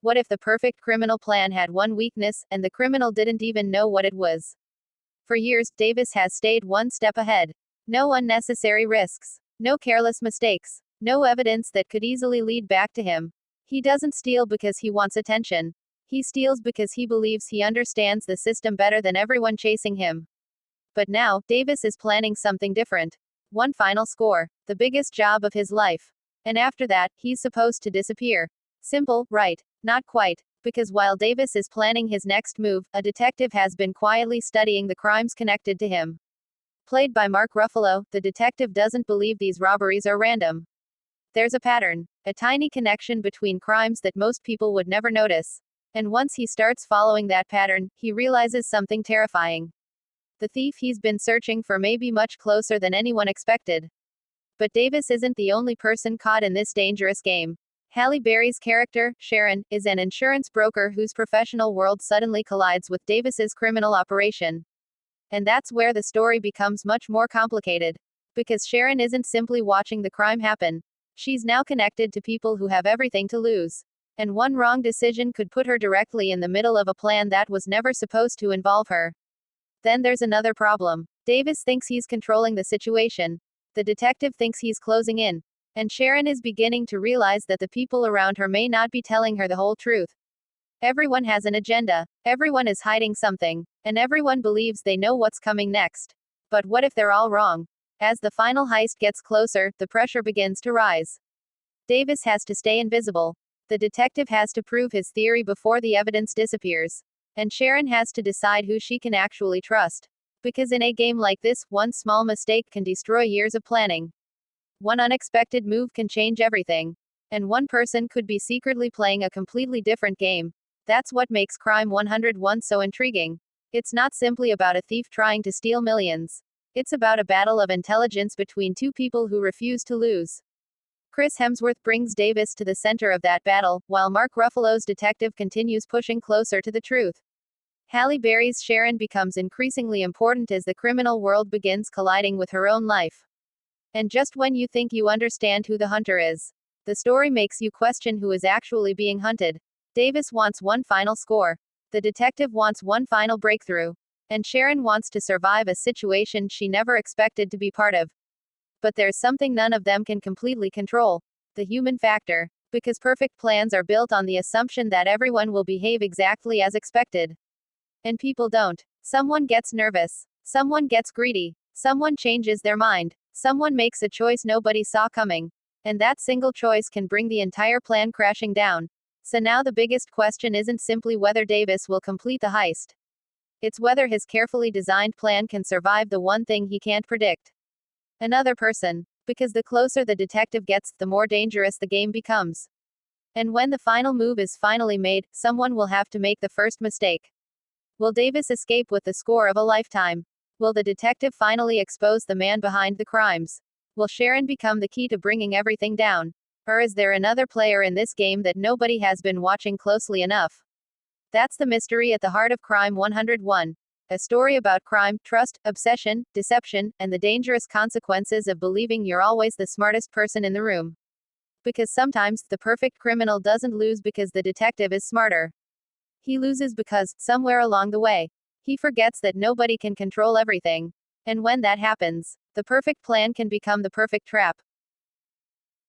What if the perfect criminal plan had one weakness, and the criminal didn't even know what it was? For years, Davis has stayed one step ahead. No unnecessary risks. No careless mistakes. No evidence that could easily lead back to him. He doesn't steal because he wants attention. He steals because he believes he understands the system better than everyone chasing him. But now, Davis is planning something different. One final score. The biggest job of his life. And after that, he's supposed to disappear. Simple, right? Not quite. Because while Davis is planning his next move, a detective has been quietly studying the crimes connected to him. Played by Mark Ruffalo, the detective doesn't believe these robberies are random. There's a pattern. A tiny connection between crimes that most people would never notice. And once he starts following that pattern, he realizes something terrifying. The thief he's been searching for may be much closer than anyone expected. But Davis isn't the only person caught in this dangerous game. Halle Berry's character, Sharon, is an insurance broker whose professional world suddenly collides with Davis's criminal operation. And that's where the story becomes much more complicated. Because Sharon isn't simply watching the crime happen. She's now connected to people who have everything to lose. And one wrong decision could put her directly in the middle of a plan that was never supposed to involve her. Then there's another problem. Davis thinks he's controlling the situation. The detective thinks he's closing in. And Sharon is beginning to realize that the people around her may not be telling her the whole truth. Everyone has an agenda. Everyone is hiding something. And everyone believes they know what's coming next. But what if they're all wrong? As the final heist gets closer, the pressure begins to rise. Davis has to stay invisible. The detective has to prove his theory before the evidence disappears. And Sharon has to decide who she can actually trust. Because in a game like this, one small mistake can destroy years of planning. One unexpected move can change everything. And one person could be secretly playing a completely different game. That's what makes Crime 101 so intriguing. It's not simply about a thief trying to steal millions. It's about a battle of intelligence between two people who refuse to lose. Chris Hemsworth brings Davis to the center of that battle, while Mark Ruffalo's detective continues pushing closer to the truth. Halle Berry's Sharon becomes increasingly important as the criminal world begins colliding with her own life. And just when you think you understand who the hunter is, the story makes you question who is actually being hunted. Davis wants one final score. The detective wants one final breakthrough. And Sharon wants to survive a situation she never expected to be part of. But there's something none of them can completely control: the human factor. Because perfect plans are built on the assumption that everyone will behave exactly as expected. And people don't. Someone gets nervous. Someone gets greedy. Someone changes their mind. Someone makes a choice nobody saw coming. And that single choice can bring the entire plan crashing down. So now the biggest question isn't simply whether Davis will complete the heist. It's whether his carefully designed plan can survive the one thing he can't predict: another person. Because the closer the detective gets, the more dangerous the game becomes. And when the final move is finally made, someone will have to make the first mistake. Will Davis escape with the score of a lifetime? Will the detective finally expose the man behind the crimes? Will Sharon become the key to bringing everything down? Or is there another player in this game that nobody has been watching closely enough? That's the mystery at the heart of Crime 101. A story about crime, trust, obsession, deception, and the dangerous consequences of believing you're always the smartest person in the room. Because sometimes, the perfect criminal doesn't lose because the detective is smarter. He loses because, somewhere along the way, he forgets that nobody can control everything. And when that happens, the perfect plan can become the perfect trap.